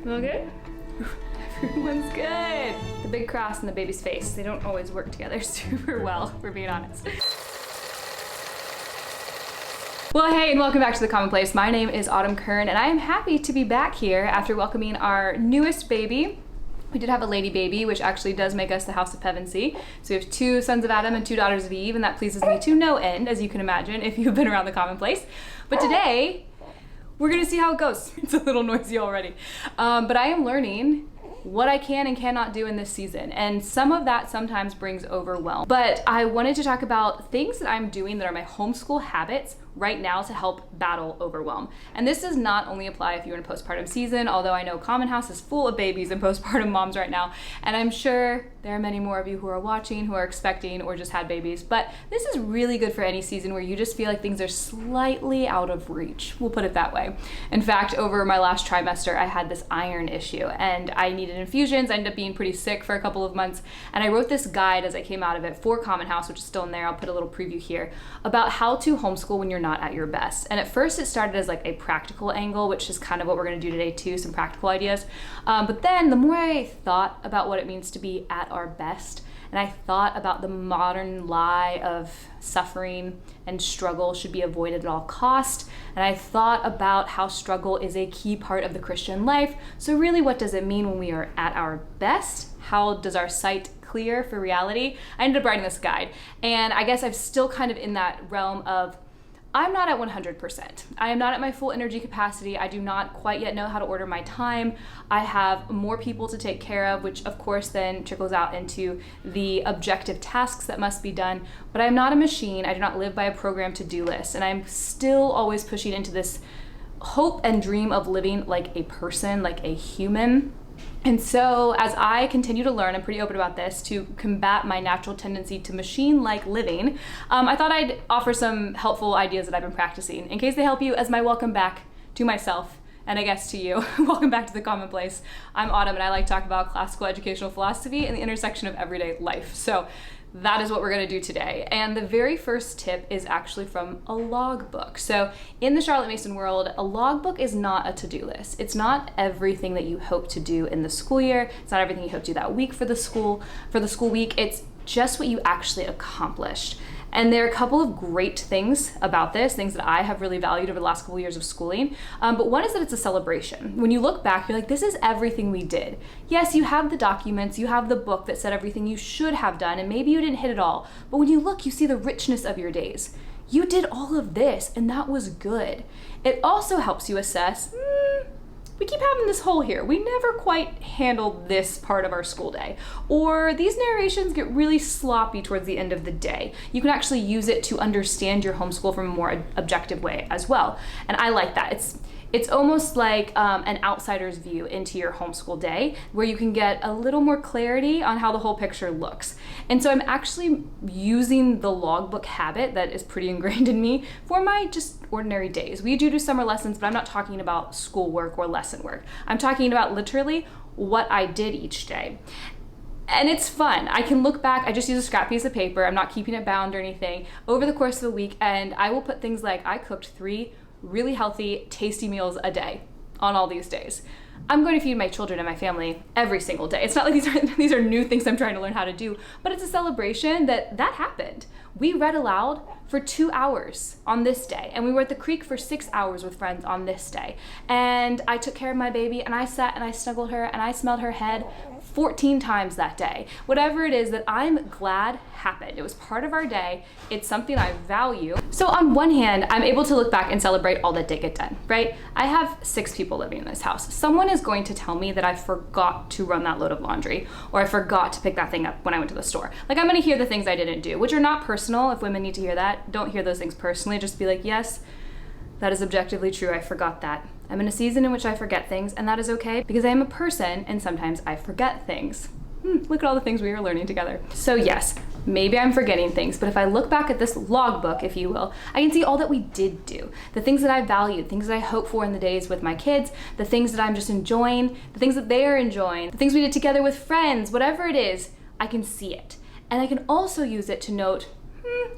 All good? Everyone's good. The big cross and the baby's face, they don't always work together super well, if we're being honest. Well, hey, and welcome back to The Commonplace. My name is Autumn Kern, and I am happy to be back here after welcoming our newest baby. We did have a lady baby, which actually does make us the house of Pevensey. So we have 2 sons of Adam and 2 daughters of Eve, and that pleases me to no end, as you can imagine, if you've been around The Commonplace. But today, we're gonna see how it goes. It's a little noisy already. But I am learning what I can and cannot do in this season. And some of that sometimes brings overwhelm. But I wanted to talk about things that I'm doing that are my homeschool habits right now to help battle overwhelm. And this does not only apply if you're in a postpartum season, although I know Common House is full of babies and postpartum moms right now. And I'm sure there are many more of you who are watching, who are expecting, or just had babies. But this is really good for any season where you just feel like things are slightly out of reach. We'll put it that way. In fact, over my last trimester, I had this iron issue and I needed infusions. I ended up being pretty sick for a couple of months. And I wrote this guide as I came out of it for Common House, which is still in there. I'll put a little preview here about how to homeschool when you're not at your best. And at first it started as like a practical angle, which is kind of what we're going to do today too, some practical ideas. But then the more I thought about what it means to be at our best, and I thought about the modern lie of suffering and struggle should be avoided at all cost, and I thought about how struggle is a key part of the Christian life. So really, what does it mean when we are at our best? How does our sight clear for reality? I ended up writing this guide, and I guess I'm still kind of in that realm of I'm not at 100%. I am not at my full energy capacity. I do not quite yet know how to order my time. I have more people to take care of, which of course then trickles out into the objective tasks that must be done. But I'm not a machine. I do not live by a program to-do list. And I'm still always pushing into this hope and dream of living like a person, like a human. And so as I continue to learn, I'm pretty open about this, to combat my natural tendency to machine-like living, I thought I'd offer some helpful ideas that I've been practicing in case they help you as my welcome back to myself and I guess to you. Welcome back to The Commonplace. I'm Autumn and I like to talk about classical educational philosophy and the intersection of everyday life. So that is what we're going to do today. And the very first tip is actually from a logbook. So in the Charlotte Mason world, a logbook is not a to-do list. It's not everything that you hope to do in the school year. It's not everything you hope to do that week for the school week. It's just what you actually accomplished. And there are a couple of great things about this, things that I have really valued over the last couple of years of schooling. But one is that it's a celebration. When you look back, you're like, this is everything we did. Yes, you have the documents, you have the book that said everything you should have done, and maybe you didn't hit it all. But when you look, you see the richness of your days. You did all of this, and that was good. It also helps you assess, we keep having this hole here. We never quite handled this part of our school day. Or these narrations get really sloppy towards the end of the day. You can actually use it to understand your homeschool from a more objective way as well. And I like that. It's almost like an outsider's view into your homeschool day, where you can get a little more clarity on how the whole picture looks. And so I'm actually using the logbook habit that is pretty ingrained in me for my just ordinary days. We do summer lessons, but I'm not talking about schoolwork or lesson work. I'm talking about literally what I did each day. And it's fun. I can look back, I just use a scrap piece of paper, I'm not keeping it bound or anything, over the course of the week, and I will put things like, I cooked 3 really healthy, tasty meals a day on all these days. I'm going to feed my children and my family every single day. It's not like these are new things I'm trying to learn how to do, but it's a celebration that happened. We read aloud for 2 hours on this day, and we were at the creek for 6 hours with friends on this day. And I took care of my baby, and I sat and I snuggled her, and I smelled her head 14 times that day. Whatever it is that I'm glad happened. It was part of our day. It's something I value. So on one hand, I'm able to look back and celebrate all that did get done, right? I have 6 people living in this house. Someone is going to tell me that I forgot to run that load of laundry, or I forgot to pick that thing up when I went to the store. Like, I'm gonna hear the things I didn't do, which are not personal. If women need to hear that, don't hear those things personally. Just be like, yes, that is objectively true. I forgot that. I'm in a season in which I forget things, and that is okay because I am a person and sometimes I forget things. Look at all the things we are learning together. So yes, maybe I'm forgetting things, but if I look back at this logbook, if you will, I can see all that we did do. The things that I valued, things that I hope for in the days with my kids, the things that I'm just enjoying, the things that they are enjoying, the things we did together with friends, whatever it is, I can see it. And I can also use it to note,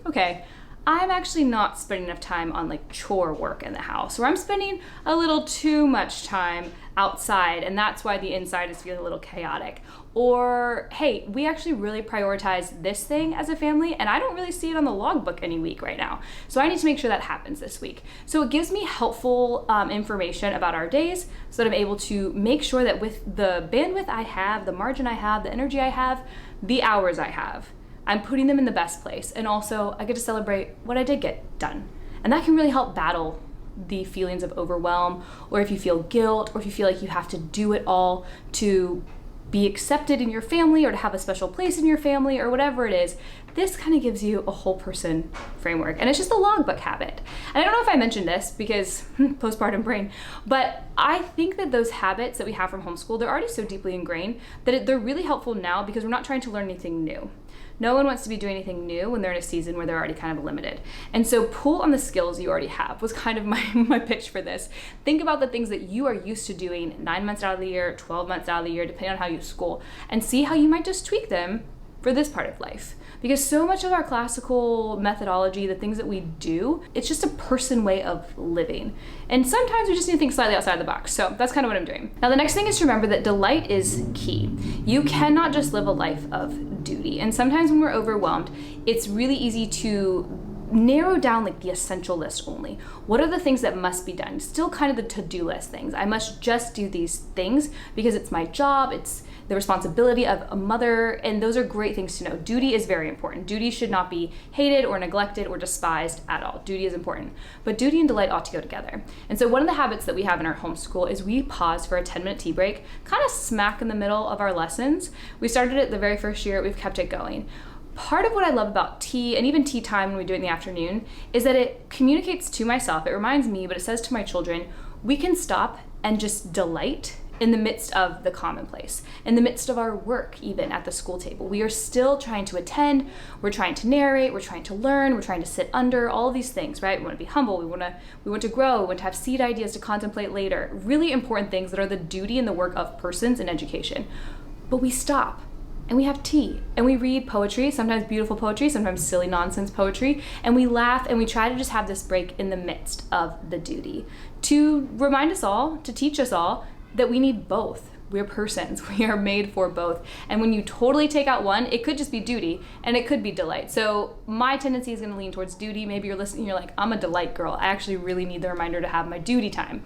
okay, I'm actually not spending enough time on like chore work in the house, or I'm spending a little too much time outside, and that's why the inside is feeling a little chaotic. Or, hey, we actually really prioritize this thing as a family, and I don't really see it on the logbook any week right now. So I need to make sure that happens this week. So it gives me helpful information about our days so that I'm able to make sure that with the bandwidth I have, the margin I have, the energy I have, the hours I have, I'm putting them in the best place. And also I get to celebrate what I did get done. And that can really help battle the feelings of overwhelm, or if you feel guilt, or if you feel like you have to do it all to be accepted in your family or to have a special place in your family or whatever it is. This kind of gives you a whole person framework, and it's just a logbook habit. And I don't know if I mentioned this because postpartum brain, but I think that those habits that we have from homeschool, they're already so deeply ingrained that they're really helpful now because we're not trying to learn anything new. No one wants to be doing anything new when they're in a season where they're already kind of limited. And so pull on the skills you already have was kind of my pitch for this. Think about the things that you are used to doing 9 months out of the year, 12 months out of the year, depending on how you school, and see how you might just tweak them for this part of life. Because so much of our classical methodology, the things that we do, it's just a person way of living. And sometimes we just need to think slightly outside the box. So that's kind of what I'm doing. Now, the next thing is to remember that delight is key. You cannot just live a life of duty. And sometimes when we're overwhelmed, it's really easy to narrow down like the essential list only. What are the things that must be done? Still kind of the to-do list things. I must just do these things because it's my job, it's the responsibility of a mother, and those are great things to know. Duty is very important. Duty should not be hated or neglected or despised at all. Duty is important. But duty and delight ought to go together. And so one of the habits that we have in our homeschool is we pause for a 10-minute tea break, kind of smack in the middle of our lessons. We started it the very first year, we've kept it going. Part of what I love about tea, and even tea time when we do it in the afternoon, is that it communicates to myself, it reminds me, but it says to my children, we can stop and just delight in the midst of the commonplace, in the midst of our work, even at the school table. We are still trying to attend, we're trying to narrate, we're trying to learn, we're trying to sit under, all of these things, right? We want to be humble, we want to grow, we want to have seed ideas to contemplate later. Really important things that are the duty and the work of persons in education. But we stop. And we have tea, and we read poetry, sometimes beautiful poetry, sometimes silly nonsense poetry, and we laugh, and we try to just have this break in the midst of the duty to remind us all, to teach us all that we need both. We're persons, we are made for both. And when you totally take out one, it could just be duty, and it could be delight. So my tendency is gonna lean towards duty. Maybe you're listening, you're like, I'm a delight girl. I actually really need the reminder to have my duty time.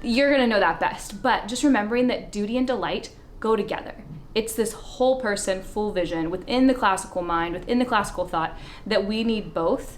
You're gonna know that best, but just remembering that duty and delight go together. It's this whole person, full vision within the classical mind, within the classical thought, that we need both,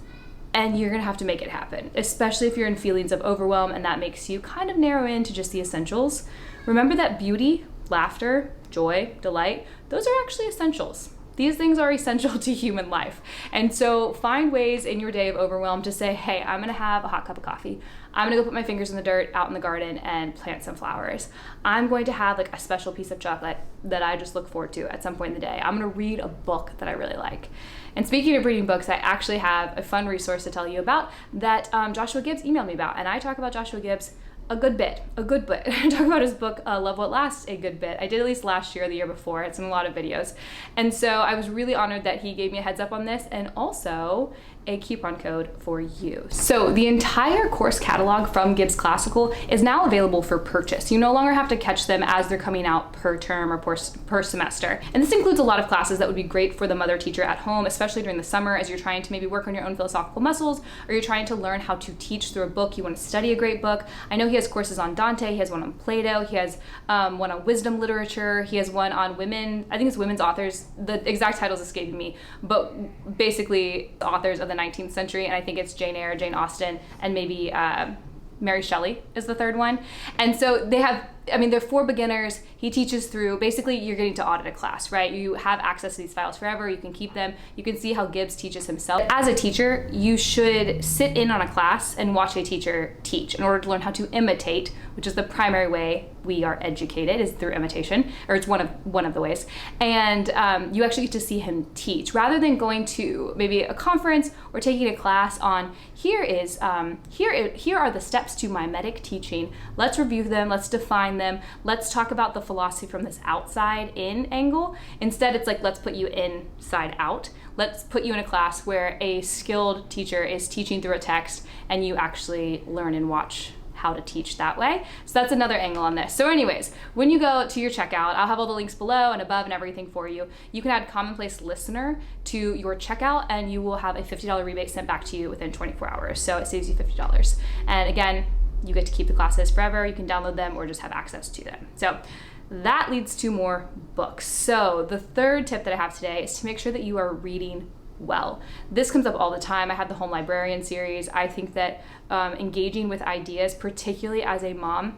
and you're gonna have to make it happen, especially if you're in feelings of overwhelm and that makes you kind of narrow into just the essentials. Remember that beauty, laughter, joy, delight, those are actually essentials. These things are essential to human life. And so find ways in your day of overwhelm to say, hey, I'm gonna have a hot cup of coffee. I'm gonna go put my fingers in the dirt out in the garden and plant some flowers. I'm going to have like a special piece of chocolate that I just look forward to at some point in the day. I'm gonna read a book that I really like. And speaking of reading books, I actually have a fun resource to tell you about that Joshua Gibbs emailed me about. And I talk about Joshua Gibbs a good bit. I talk about his book, Love What Lasts, a good bit. I did at least last year or the year before. It's in a lot of videos. And so I was really honored that he gave me a heads up on this, and also a coupon code for you. So the entire course catalog from Gibbs Classical is now available for purchase. You no longer have to catch them as they're coming out per term or per semester. And this includes a lot of classes that would be great for the mother teacher at home, especially during the summer as you're trying to maybe work on your own philosophical muscles, or you're trying to learn how to teach through a book. You want to study a great book. I know he has courses on Dante, he has one on Plato, he has one on wisdom literature, he has one on women, I think it's women's authors. The exact title is escaping me, but basically authors of the 19th century, and I think it's Jane Eyre, Jane Austen, and maybe Mary Shelley is the third one. And so they have, I mean, they're for beginners. He teaches through, basically you're getting to audit a class, right? You have access to these files forever. You can keep them. You can see how Gibbs teaches himself. As a teacher, you should sit in on a class and watch a teacher teach in order to learn how to imitate, which is the primary way we are educated, is through imitation, or it's one of the ways. And you actually get to see him teach rather than going to maybe a conference or taking a class on here are the steps to mimetic teaching. Let's review them. Let's define behind them. Let's talk about the philosophy from this outside in angle. Instead, it's like, let's put you inside out. Let's put you in a class where a skilled teacher is teaching through a text and you actually learn and watch how to teach that way. So that's another angle on this. So anyways, when you go to your checkout, I'll have all the links below and above and everything for you. You can add Commonplace Listener to your checkout and you will have a $50 rebate sent back to you within 24 hours. So it saves you $50. And again, you get to keep the classes forever. You can download them or just have access to them. So that leads to more books. So the third tip that I have today is to make sure that you are reading well. This comes up all the time. I had the Home Librarian series. I think that engaging with ideas, particularly as a mom,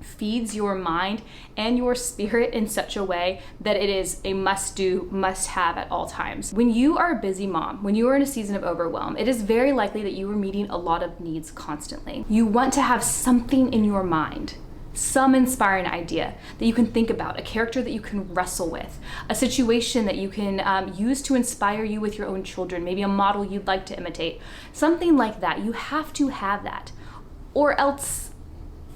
feeds your mind and your spirit in such a way that it is a must-do, must-have at all times. When you are a busy mom, when you are in a season of overwhelm, it is very likely that you are meeting a lot of needs constantly. You want to have something in your mind, some inspiring idea that you can think about, a character that you can wrestle with, a situation that you can use to inspire you with your own children, maybe a model you'd like to imitate, something like that. You have to have that, or else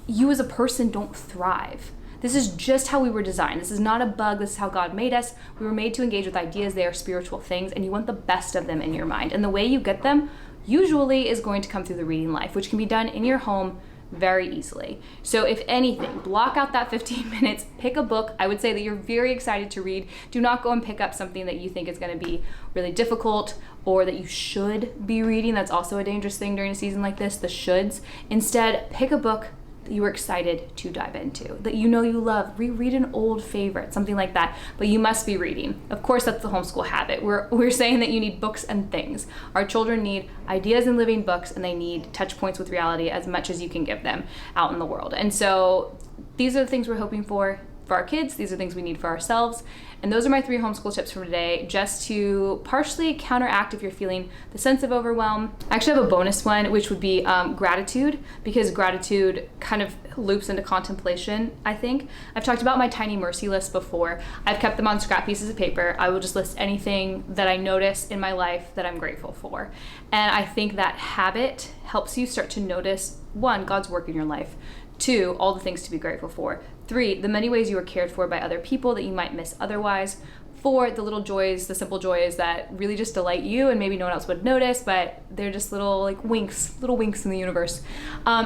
you as a person don't thrive. This is just how we were designed. This is not a bug. This is how God made us. We were made to engage with ideas. They are spiritual things, and you want the best of them in your mind. And the way you get them usually is going to come through the reading life, which can be done in your home very easily. So if anything, block out that 15 minutes, pick a book. I would say that you're very excited to read. Do not go and pick up something that you think is going to be really difficult or that you should be reading. That's also a dangerous thing during a season like this, the shoulds. Instead, pick a book that you were excited to dive into, that you know you love. Reread an old favorite, something like that, but you must be reading. Of course, that's the homeschool habit. We're saying that you need books and things. Our children need ideas and living books, and they need touch points with reality as much as you can give them out in the world. And so these are the things we're hoping for our kids. These are things we need for ourselves. And those are my 3 homeschool tips for today, just to partially counteract if you're feeling the sense of overwhelm. I actually have a bonus one, which would be gratitude, because gratitude kind of loops into contemplation, I think. I've talked about my tiny mercy list before. I've kept them on scrap pieces of paper. I will just list anything that I notice in my life that I'm grateful for. And I think that habit helps you start to notice, 1, God's work in your life, 2, all the things to be grateful for, 3, the many ways you are cared for by other people that you might miss otherwise, 4, the little joys, the simple joys that really just delight you and maybe no one else would notice, but they're just little winks in the universe.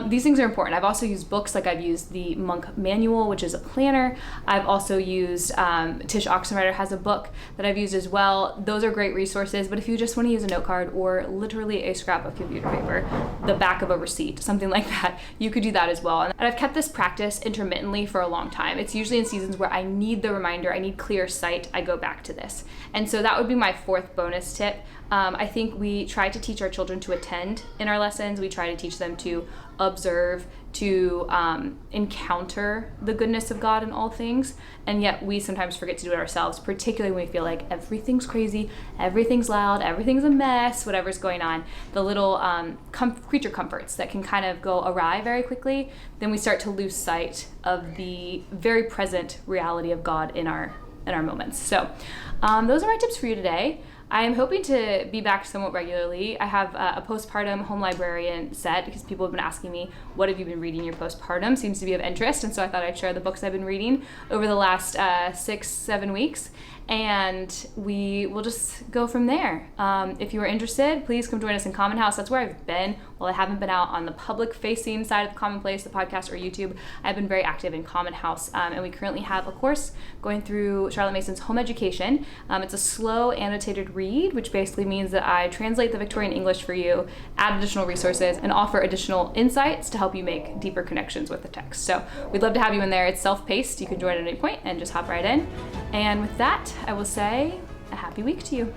These things are important. I've also used books, like I've used the Monk Manual, which is a planner. I've also used, Tish Oxenrider has a book that I've used as well. Those are great resources, but if you just want to use a note card or literally a scrap of computer paper, the back of a receipt, something like that, you could do that as well. And I've kept this practice intermittently for a long time. It's usually in seasons where I need the reminder, I need clear sight, I go back to this. And so that would be my 4th bonus tip. I think we try to teach our children to attend in our lessons. We try to teach them to observe, to encounter the goodness of God in all things, and yet we sometimes forget to do it ourselves, particularly when we feel like everything's crazy, everything's loud, everything's a mess, whatever's going on. The little creature comforts that can kind of go awry very quickly, then we start to lose sight of the very present reality of God in our moments. So those are my tips for you today. I am hoping to be back somewhat regularly. I have a postpartum home librarian set because people have been asking me, what have you been reading your postpartum? Seems to be of interest, and so I thought I'd share the books I've been reading over the last 6-7 weeks, and we will just go from there. If you are interested, please come join us in Common House. That's where I've been. While I haven't been out on the public-facing side of the Commonplace, the podcast, or YouTube, I've been very active in Common House, and we currently have a course going through Charlotte Mason's Home Education. It's a slow annotated read, which basically means that I translate the Victorian English for you, add additional resources, and offer additional insights to help you make deeper connections with the text. So we'd love to have you in there. It's self-paced. You can join at any point and just hop right in. And with that, I will say a happy week to you.